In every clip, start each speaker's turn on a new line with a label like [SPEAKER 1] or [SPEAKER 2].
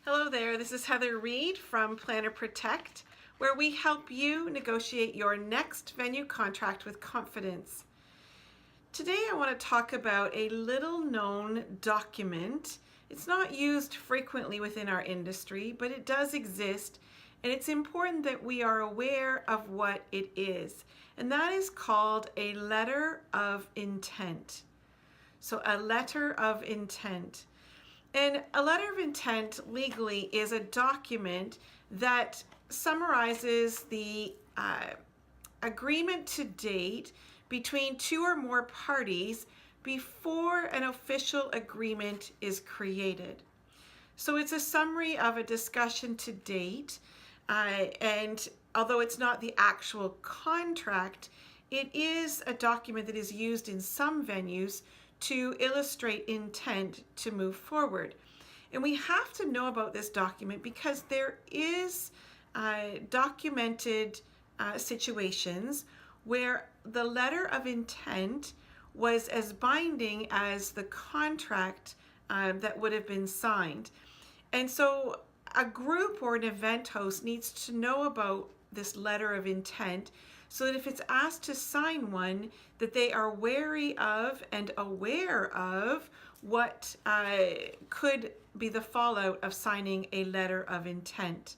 [SPEAKER 1] Hello there, this is Heather Reid from Planner Protect, where we help you negotiate your next venue contract with confidence. Today I want to talk about a little known document. It's not used frequently within our industry, but it does exist, and it's important that we are aware of what it is. And that is called a letter of intent. So a letter of intent. And a letter of intent legally is a document that summarizes the agreement to date between two or more parties before an official agreement is created. So it's a summary of a discussion to date, and although it's not the actual contract, it is a document that is used in some venues to illustrate intent to move forward. And we have to know about this document because there is documented situations where the letter of intent was as binding as the contract that would have been signed. And so a group or an event host needs to know about this letter of intent so that if it's asked to sign one, that they are wary of and aware of what could be the fallout of signing a letter of intent.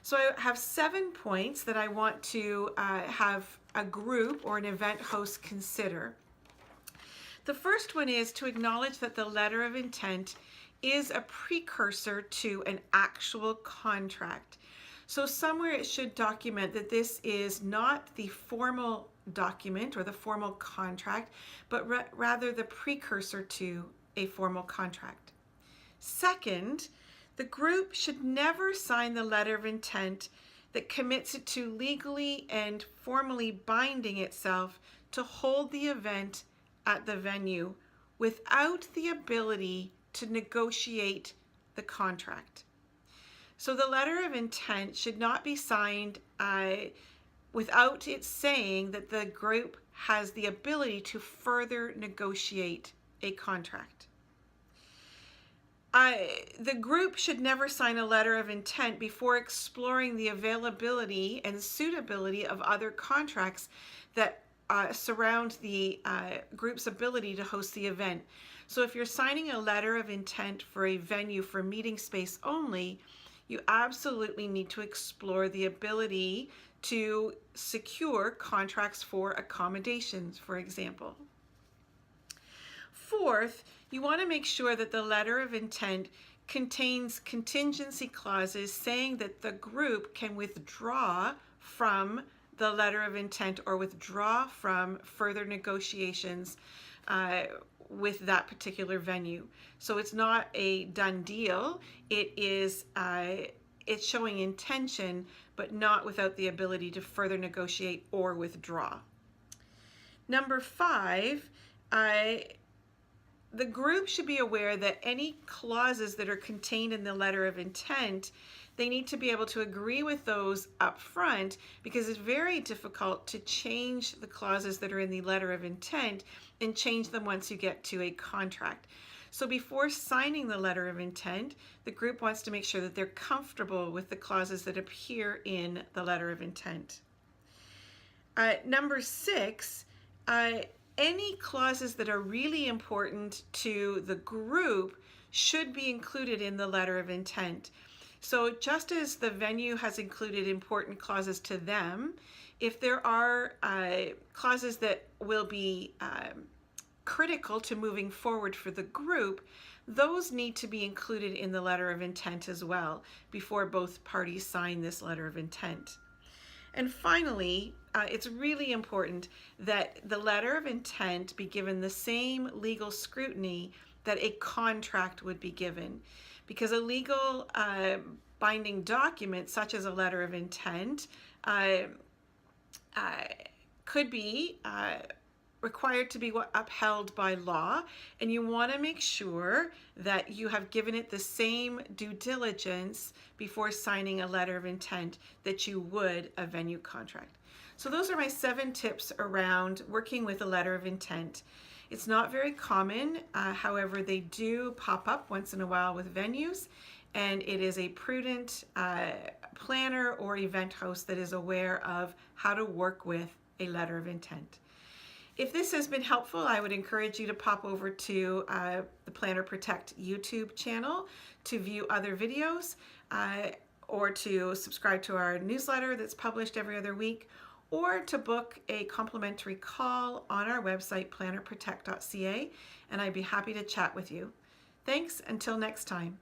[SPEAKER 1] So I have 7 points that I want to have a group or an event host consider. The first one is to acknowledge that the letter of intent is a precursor to an actual contract. So somewhere it should document that this is not the formal document or the formal contract, but rather the precursor to a formal contract. Second, the group should never sign the letter of intent that commits it to legally and formally binding itself to hold the event at the venue without the ability to negotiate the contract. So the letter of intent should not be signed without it saying that the group has the ability to further negotiate a contract. The group should never sign a letter of intent before exploring the availability and suitability of other contracts that surround the group's ability to host the event. So if you're signing a letter of intent for a venue for meeting space only, you absolutely need to explore the ability to secure contracts for accommodations, for example. Fourth, you want to make sure that the letter of intent contains contingency clauses saying that the group can withdraw from the letter of intent or withdraw from further negotiations with that particular venue. So it's not a done deal. It is it's showing intention, but not without the ability to further negotiate or withdraw. Number 5, the group should be aware that any clauses that are contained in the letter of intent, they need to be able to agree with those up front, because it's very difficult to change the clauses that are in the letter of intent and change them once you get to a contract. So before signing the letter of intent, the group wants to make sure that they're comfortable with the clauses that appear in the letter of intent. Number 6, any clauses that are really important to the group should be included in the letter of intent. So just as the venue has included important clauses to them, if there are clauses that will be critical to moving forward for the group, those need to be included in the letter of intent as well before both parties sign this letter of intent. And finally, it's really important that the letter of intent be given the same legal scrutiny that a contract would be given, because a legal binding document such as a letter of intent could be required to be upheld by law, and you want to make sure that you have given it the same due diligence before signing a letter of intent that you would a venue contract. So those are my 7 tips around working with a letter of intent. It's not very common, however, they do pop up once in a while with venues, and it is a prudent planner or event host that is aware of how to work with a letter of intent. If this has been helpful, I would encourage you to pop over to the Planner Protect YouTube channel to view other videos or to subscribe to our newsletter that's published every other week, or to book a complimentary call on our website, plannerprotect.ca, and I'd be happy to chat with you. Thanks, until next time.